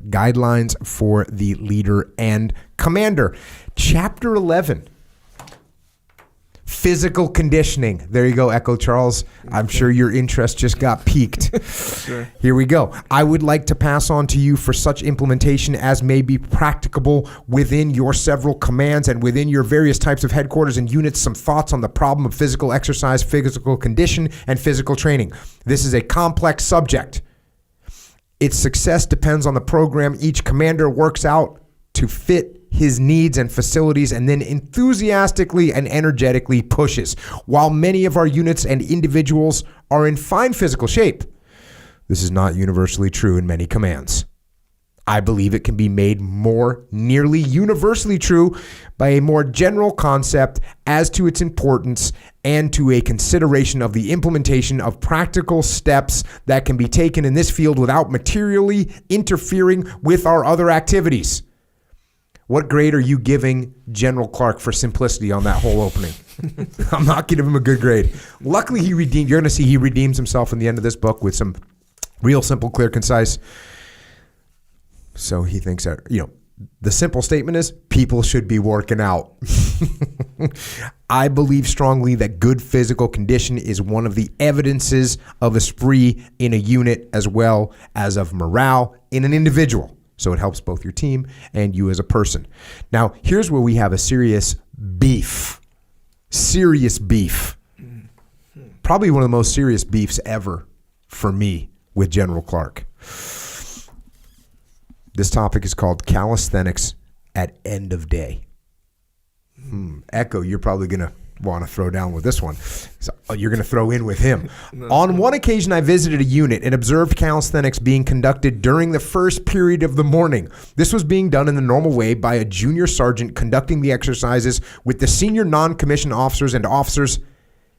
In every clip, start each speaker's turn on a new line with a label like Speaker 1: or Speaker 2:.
Speaker 1: with guidelines for the leader and commander. Chapter 11. Physical conditioning. There you go, Echo Charles. I'm sure your interest just got piqued.
Speaker 2: Sure.
Speaker 1: Here we go. I would like to pass on to you for such implementation as may be practicable within your several commands and within your various types of headquarters and units some thoughts on the problem of physical exercise, physical condition, and physical training. This is a complex subject. Its success depends on the program each commander works out to fit his needs and facilities and then enthusiastically and energetically pushes. While many of our units and individuals are in fine physical shape, this is not universally true in many commands. I believe it can be made more nearly universally true by a more general concept as to its importance and to a consideration of the implementation of practical steps that can be taken in this field without materially interfering with our other activities. What grade are you giving General Clark for simplicity on that whole opening? I'm not giving him a good grade. Luckily, you're going to see he redeems himself in the end of this book with some real simple, clear, concise. So he thinks that, the simple statement is people should be working out. I believe strongly that good physical condition is one of the evidences of esprit in a unit as well as of morale in an individual. So it helps both your team and you as a person. Now, here's where we have a serious beef. Serious beef. Probably one of the most serious beefs ever for me with General Clark. This topic is called Calisthenics at End of Day. Echo, you're probably going to want to throw down with this one. So you're going to throw in with him. On one occasion, I visited a unit and observed calisthenics being conducted during the first period of the morning. This was being done in the normal way by a junior sergeant conducting the exercises with the senior non-commissioned officers and officers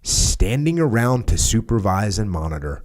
Speaker 1: standing around to supervise and monitor.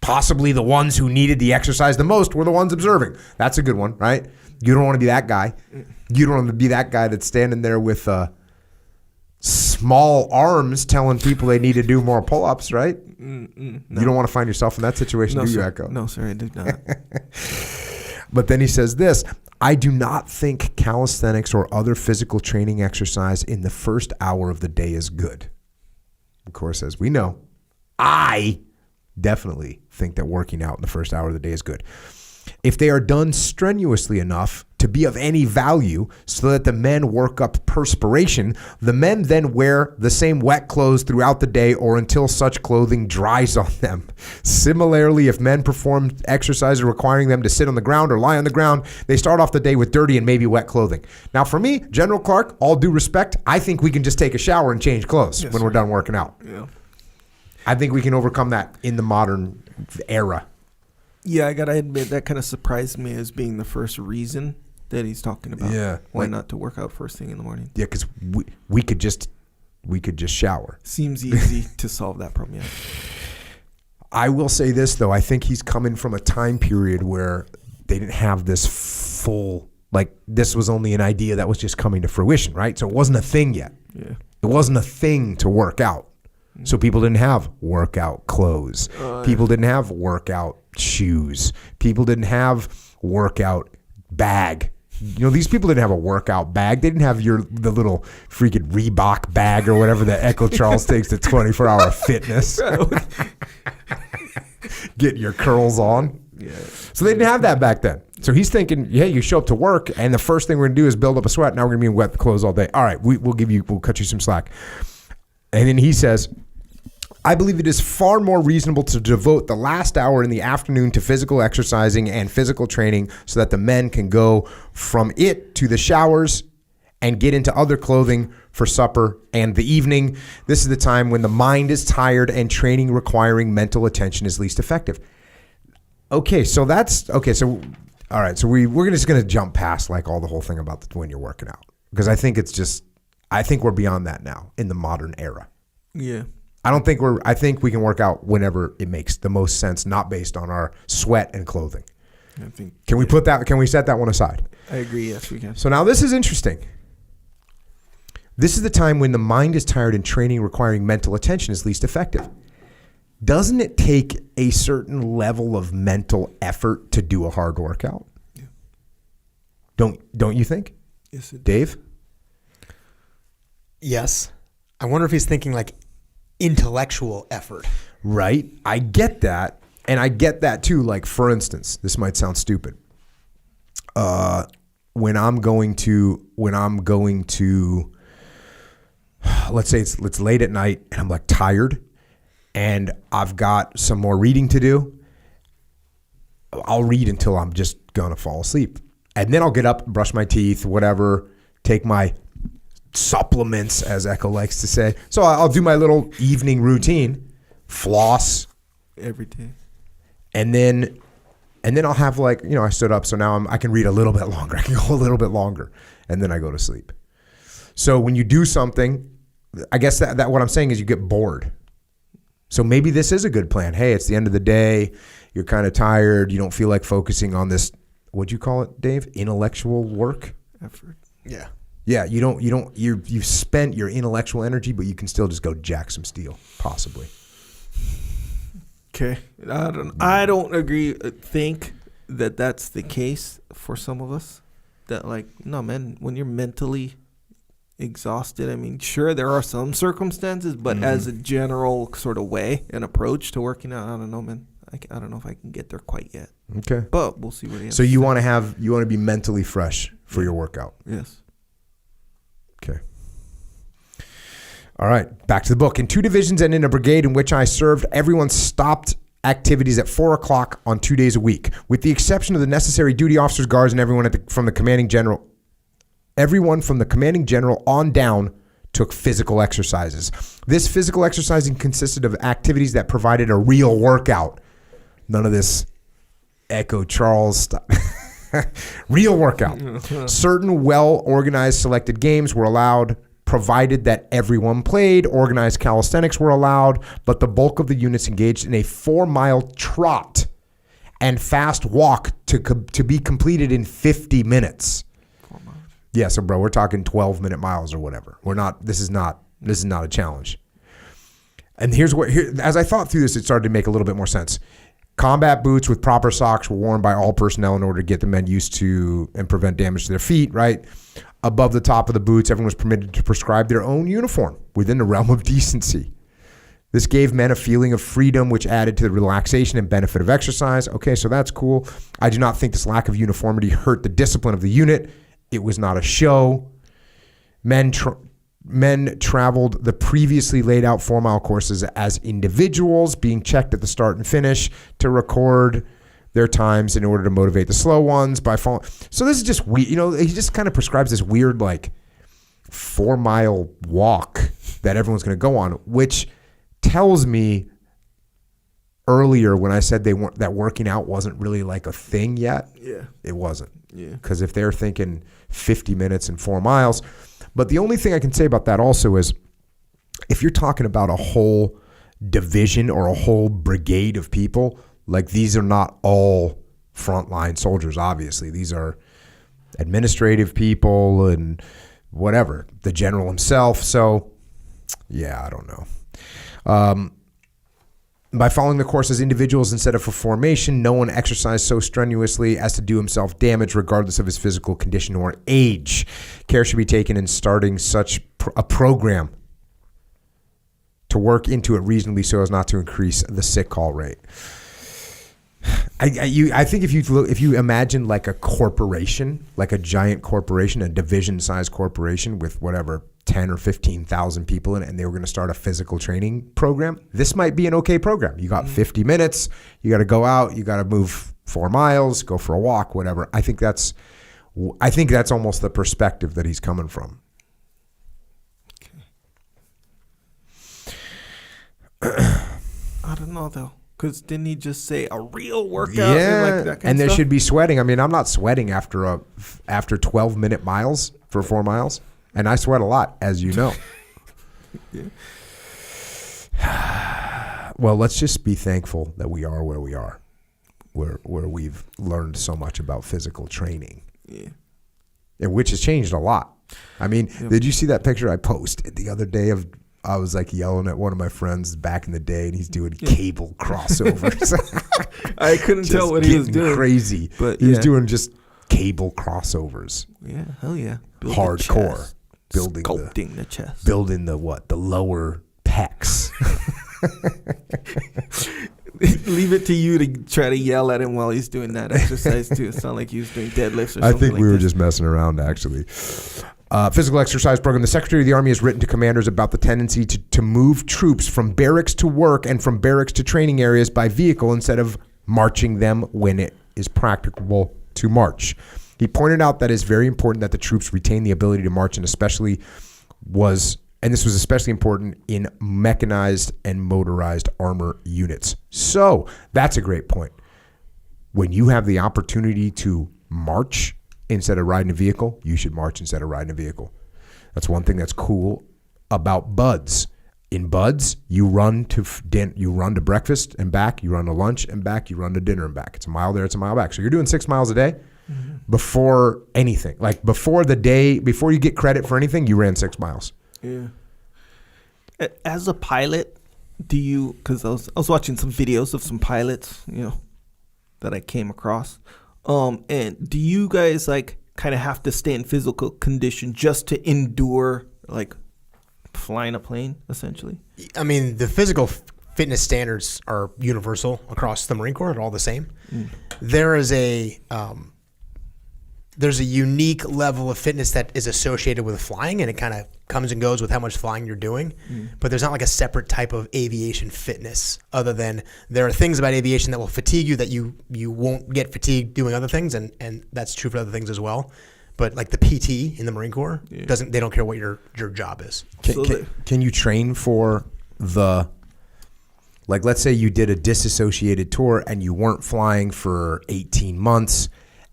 Speaker 1: Possibly the ones who needed the exercise the most were the ones observing. That's a good one, right? You don't want to be that guy. You don't want to be that guy that's standing there with small arms telling people they need to do more pull-ups, right? No. You don't want to find yourself in that situation, do you, Echo?
Speaker 2: No, sir, I do not.
Speaker 1: But then he says this, I do not think calisthenics or other physical training exercise in the first hour of the day is good. Of course, as we know, I definitely think that working out in the first hour of the day is good. If they are done strenuously enough to be of any value so that the men work up perspiration, the men then wear the same wet clothes throughout the day or until such clothing dries on them. Similarly, if men perform exercises requiring them to sit on the ground or lie on the ground, they start off the day with dirty and maybe wet clothing. Now for me, General Clark, all due respect, I think we can just take a shower and change clothes when we're done working out.
Speaker 2: Yeah. I
Speaker 1: think we can overcome that in the modern era.
Speaker 2: Yeah, I got to admit, that kind of surprised me as being the first reason that he's talking about.
Speaker 1: Yeah.
Speaker 2: Why not to work out first thing in the morning?
Speaker 1: Yeah, because we could just shower.
Speaker 2: Seems easy to solve that problem, yeah.
Speaker 1: I will say this, though. I think he's coming from a time period where they didn't have this full, this was only an idea that was just coming to fruition, right? So it wasn't a thing yet.
Speaker 2: Yeah.
Speaker 1: It wasn't a thing to work out. So people didn't have workout clothes. People didn't have workout shoes. People didn't have workout bag. These people didn't have a workout bag. They didn't have the little freaking Reebok bag or whatever that Echo Charles takes to 24-hour fitness. Getting your curls on. Yeah. So they didn't have that back then. So he's thinking, yeah, you show up to work and the first thing we're going to do is build up a sweat. Now we're going to be in wet clothes all day. All right, we'll cut you some slack. And then he says, I believe it is far more reasonable to devote the last hour in the afternoon to physical exercising and physical training so that the men can go from it to the showers and get into other clothing for supper and the evening. This is the time when the mind is tired and training requiring mental attention is least effective. Okay, so all right, so we're just going to jump past all the whole thing about when you're working out because I think we're beyond that now in the modern era.
Speaker 2: Yeah.
Speaker 1: I think we can work out whenever it makes the most sense, not based on our sweat and clothing. Can we set that one aside?
Speaker 2: I agree, yes, we can.
Speaker 1: So now this is interesting. This is the time when the mind is tired and training requiring mental attention is least effective. Doesn't it take a certain level of mental effort to do a hard workout?
Speaker 2: Yeah.
Speaker 1: Don't you think?
Speaker 2: Yes, it
Speaker 1: Dave?
Speaker 3: Yes. I wonder if he's thinking like intellectual effort.
Speaker 1: Right. I get that. And I get that too. Like, for instance, this might sound stupid. When I'm going to, let's say it's late at night and I'm like tired and I've got some more reading to do, I'll read until I'm just going to fall asleep. And then I'll get up, brush my teeth, whatever, take my supplements, as Echo likes to say. So I'll do my little evening routine, floss.
Speaker 2: every day.
Speaker 1: And then I'll have like, I stood up, so now I can read a little bit longer. I can go a little bit longer, and then I go to sleep. So when you do something, I guess that what I'm saying is you get bored. So maybe this is a good plan. Hey, it's the end of the day. You're kind of tired. You don't feel like focusing on this. What'd you call it, Dave? Intellectual work?
Speaker 2: Effort.
Speaker 3: Yeah.
Speaker 1: Yeah, you've spent your intellectual energy, but you can still just go jack some steel, possibly.
Speaker 2: Okay. I don't agree. Think that that's the case for some of us. That like, no, man, when you're mentally exhausted, I mean, sure, there are some circumstances, but as a general sort of way and approach to working out, I don't know, man. I don't know if I can get there quite yet.
Speaker 1: Okay.
Speaker 2: But we'll see what he has.
Speaker 1: So you want to be mentally fresh for your workout.
Speaker 2: Yes.
Speaker 1: Okay. All right, back to the book. In 2 divisions and in a brigade in which I served, everyone stopped activities at 4 o'clock on 2 days a week, with the exception of the necessary duty officers, guards, and everyone from the commanding general. Everyone from the commanding general on down took physical exercises. This physical exercising consisted of activities that provided a real workout. None of this Echo Charles stuff. Real workout. Certain well-organized selected games were allowed, provided that everyone played. Organized calisthenics were allowed, but the bulk of the units engaged in a 4-mile trot and fast walk to be completed in 50 minutes.
Speaker 2: 4 miles.
Speaker 1: Yeah, so bro, we're talking 12-minute miles or whatever. This is not a challenge. And as I thought through this, it started to make a little bit more sense. Combat boots with proper socks were worn by all personnel in order to get the men used to and prevent damage to their feet, right? Above the top of the boots, everyone was permitted to prescribe their own uniform within the realm of decency. This gave men a feeling of freedom, which added to the relaxation and benefit of exercise. Okay, so that's cool. I do not think this lack of uniformity hurt the discipline of the unit. It was not a show. Men traveled the previously laid out 4-mile courses as individuals, being checked at the start and finish to record their times in order to motivate the slow ones by following. So this is just weird. He just kind of prescribes this weird, like, 4-mile walk that everyone's going to go on, which tells me earlier when I said that working out wasn't really like a thing yet.
Speaker 2: Yeah.
Speaker 1: It wasn't.
Speaker 2: Yeah.
Speaker 1: Because if they're thinking 50 minutes and 4 miles. But the only thing I can say about that also is if you're talking about a whole division or a whole brigade of people, like these are not all frontline soldiers, obviously. These are administrative people and whatever, the general himself. So, yeah, I don't know. By following the course as individuals instead of for formation, no one exercised so strenuously as to do himself damage regardless of his physical condition or age. Care should be taken in starting such a program to work into it reasonably so as not to increase the sick call rate. I think if you imagine like a corporation, like a giant corporation, a division-sized corporation with whatever 10 or 15,000 people in it, and they were going to start a physical training program, this might be an okay program. You got 50 minutes, you got to go out, you got to move 4 miles, go for a walk, whatever. I think that's almost the perspective that he's coming from.
Speaker 2: I don't know though, because didn't he just say a real workout?
Speaker 1: Yeah,
Speaker 2: and, like, that kind
Speaker 1: and there
Speaker 2: of stuff?
Speaker 1: should be sweating. I mean, I'm not sweating after 12-minute miles for 4 miles. And I sweat a lot, as you know.
Speaker 2: Yeah.
Speaker 1: Well, let's just be thankful that we are where we are, where we've learned so much about physical training, and which has changed a lot. I mean, Did you see that picture I posted the other day of? I was like yelling at one of my friends back in the day, and he's doing cable crossovers.
Speaker 2: I couldn't tell what he was doing.
Speaker 1: Crazy,
Speaker 2: but
Speaker 1: he was doing just cable crossovers.
Speaker 2: Yeah, hell yeah.
Speaker 1: Hardcore.
Speaker 2: Sculpting the chest.
Speaker 1: Building the lower pecs.
Speaker 2: Leave it to you to try to yell at him while he's doing that exercise too. It sounded like he was doing deadlifts or something.
Speaker 1: I think
Speaker 2: like
Speaker 1: we were
Speaker 2: this.
Speaker 1: just messing around, actually. Physical exercise program. The Secretary of the Army has written to commanders about the tendency to move troops from barracks to work and from barracks to training areas by vehicle instead of marching them when it is practicable to march. He pointed out that it's very important that the troops retain the ability to march, and this was especially important in mechanized and motorized armor units. So that's a great point. When you have the opportunity to march instead of riding a vehicle, you should march instead of riding a vehicle. That's one thing that's cool about buds. In buds, you run to breakfast and back, you run to lunch and back, you run to dinner and back. It's a mile there, it's a mile back. So you're doing 6 miles a day. Before anything, like before you get credit for anything, you ran 6 miles.
Speaker 2: Yeah. As a pilot, because I was watching some videos of some pilots, that I came across. And do you guys like kind of have to stay in physical condition just to endure like flying a plane, essentially?
Speaker 3: I mean, the physical fitness standards are universal across the Marine Corps. They're all the same. There's a unique level of fitness that is associated with flying, and it kind of comes and goes with how much flying you're doing. But there's not like a separate type of aviation fitness, other than there are things about aviation that will fatigue you that you won't get fatigued doing other things, and that's true for other things as well. But like the PT in the Marine Corps they don't care what your job is.
Speaker 1: Can you train for let's say you did a disassociated tour and you weren't flying for 18 months,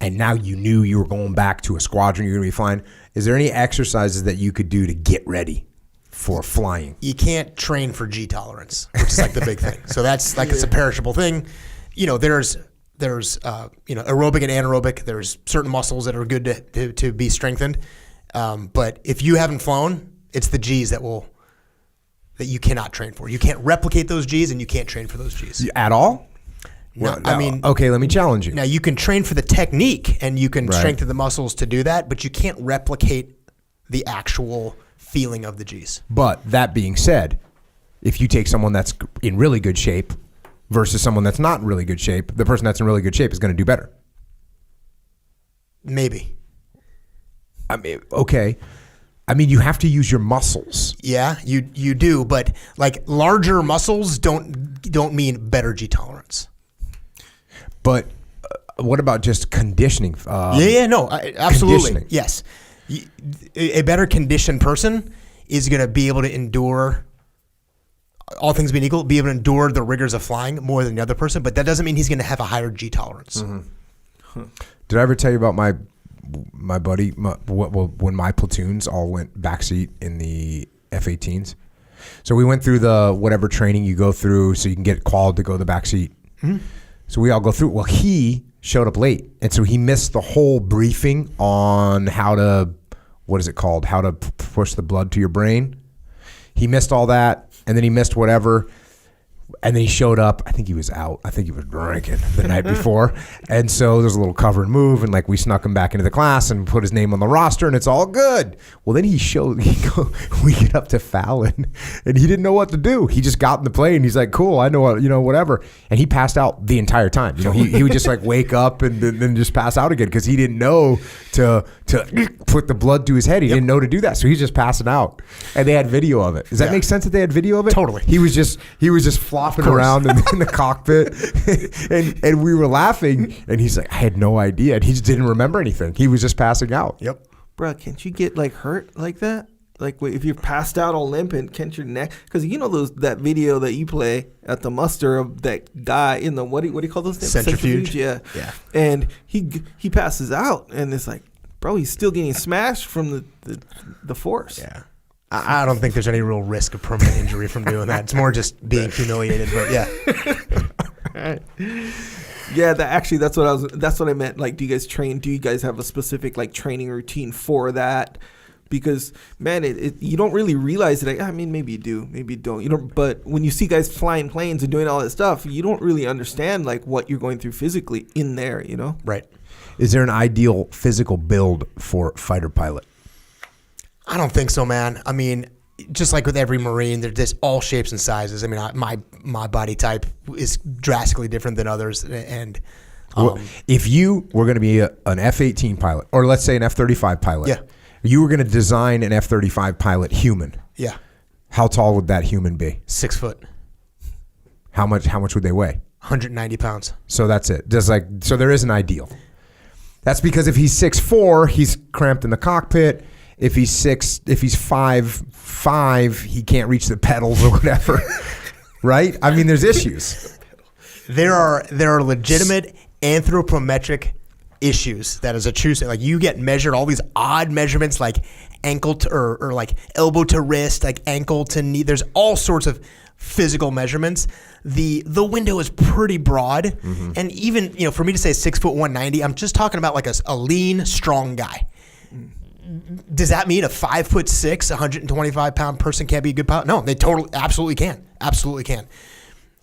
Speaker 1: and now you knew you were going back to a squadron, you're going to be flying. Is there any exercises that you could do to get ready for flying?
Speaker 3: You can't train for G tolerance, which is like the big thing. So that's like it's a perishable thing. There's aerobic and anaerobic. There's certain muscles that are good to be strengthened. But if you haven't flown, it's the G's that you cannot train for. You can't replicate those G's, and you can't train for those G's.
Speaker 1: At all?
Speaker 3: No,
Speaker 1: okay, let me challenge you.
Speaker 3: Now, you can train for the technique, and you can strengthen the muscles to do that, but you can't replicate the actual feeling of the G's.
Speaker 1: But that being said, if you take someone that's in really good shape versus someone that's not in really good shape, the person that's in really good shape is going to do better.
Speaker 3: Maybe.
Speaker 1: I mean, okay. I mean, you have to use your muscles.
Speaker 3: Yeah, you do, but like larger muscles don't mean better G tolerance.
Speaker 1: But what about just conditioning?
Speaker 3: Absolutely. Yes. A better conditioned person is going to be able to endure, all things being equal, be able to endure the rigors of flying more than the other person, but that doesn't mean he's going to have a higher G tolerance.
Speaker 1: Did I ever tell you about my buddy, when my platoons all went backseat in the F-18s? So we went through the whatever training you go through so you can get qualified to go to the backseat. So we all go through. Well, he showed up late, and so he missed the whole briefing on how to push the blood to your brain. He missed all that, and then he missed whatever. And then he showed up. I think he was out. I think he was drinking the night before. And so there's a little cover and move. And like we snuck him back into the class and put his name on the roster, and it's all good. Well, then we get up to Fallon, and he didn't know what to do. He just got in the plane. He's like, cool, I know what, whatever. And he passed out the entire time. He would just like wake up and then just pass out again because he didn't know to put the blood to his head. He didn't know to do that. So he's just passing out. And they had video of it. Does that make sense that they had video of it?
Speaker 3: Totally.
Speaker 1: He was just flopping around in the cockpit, and we were laughing, and he's like, I had no idea, and he just didn't remember anything. He was just passing out.
Speaker 3: Yep.
Speaker 2: Bro, can't you get like hurt like that? Like if you're passed out all limping, can't your neck? Because that video that you play at the muster of that guy in the what do you call those things?
Speaker 3: Centrifuge.
Speaker 2: Yeah. And he passes out, and it's like, bro, he's still getting smashed from the force.
Speaker 3: Yeah. I don't think there's any real risk of permanent injury from doing that. It's more just being humiliated, but yeah.
Speaker 2: Yeah, that's what I meant. Like, do you guys train? Do you guys have a specific like training routine for that? Because man, you don't really realize it. I mean, maybe you do, maybe you don't. But when you see guys flying planes and doing all that stuff, you don't really understand like what you're going through physically in there.
Speaker 3: Right.
Speaker 1: Is there an ideal physical build for fighter pilot?
Speaker 3: I don't think so, man. I mean, just like with every Marine, there's all shapes and sizes. I mean, my body type is drastically different than others. And
Speaker 1: if you were going to be an F-18 pilot, or let's say an F-35 pilot,
Speaker 3: yeah,
Speaker 1: you were going to design an F-35 pilot human.
Speaker 3: Yeah.
Speaker 1: How tall would that human be?
Speaker 3: 6 foot.
Speaker 1: How much would they weigh?
Speaker 3: 190 pounds.
Speaker 1: So that's it. So there is an ideal. That's because if he's 6'4", he's cramped in the cockpit. If he's 5'5", he can't reach the pedals or whatever. Right? I mean, there's issues.
Speaker 3: There are legitimate anthropometric issues. That is a true thing. Like, you get measured all these odd measurements, like ankle to or like elbow to wrist, like ankle to knee. There's all sorts of physical measurements. The window is pretty broad, and even for me to say 6 foot 190, I'm just talking about like a lean, strong guy. Does that mean a 5'6", 125 pound person can't be a good pilot? No, they absolutely can. Absolutely can.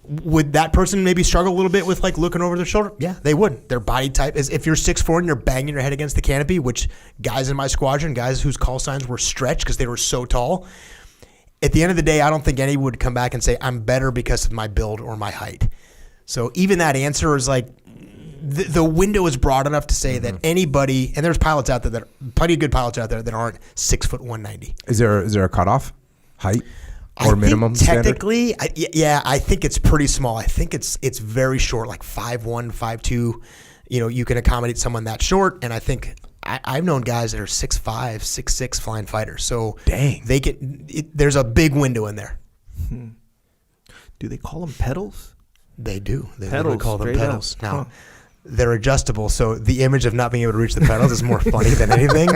Speaker 3: Would that person maybe struggle a little bit with like looking over their shoulder? Yeah, they would. Their body type is, if you're 6'4" and you're banging your head against the canopy, which guys in my squadron, guys whose call signs were stretched because they were so tall. At the end of the day, I don't think any would come back and say, I'm better because of my build or my height. So even that answer is like, the window is broad enough to say that anybody, and there's pilots out there plenty of good pilots out there that aren't 6 foot 190. Is
Speaker 1: there a cutoff height or minimum standard?
Speaker 3: Technically, I think it's pretty small. I think it's very short, like 5'1", 5'2". You can accommodate someone that short, and I think I've known guys that are 6'5", 6'6" flying fighters. So
Speaker 1: dang,
Speaker 3: there's a big window in there.
Speaker 2: Do they call them pedals?
Speaker 3: They do. They
Speaker 2: pedals,
Speaker 3: call them pedals.
Speaker 2: Up.
Speaker 3: Now, they're adjustable, so the image of not being able to reach the pedals is more funny than anything.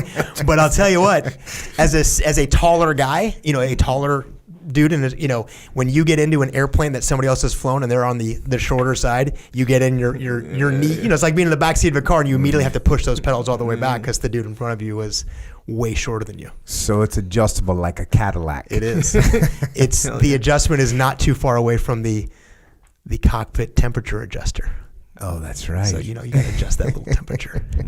Speaker 3: But I'll tell you what, as a taller guy, a taller dude, and when you get into an airplane that somebody else has flown and they're on the shorter side, you get in your knee. It's like being in the back seat of a car and you immediately have to push those pedals all the way back because the dude in front of you was way shorter than you.
Speaker 1: So it's adjustable like a Cadillac.
Speaker 3: It is. The adjustment is not too far away from the cockpit temperature adjuster.
Speaker 1: Oh, that's right.
Speaker 3: So you got to adjust that little temperature.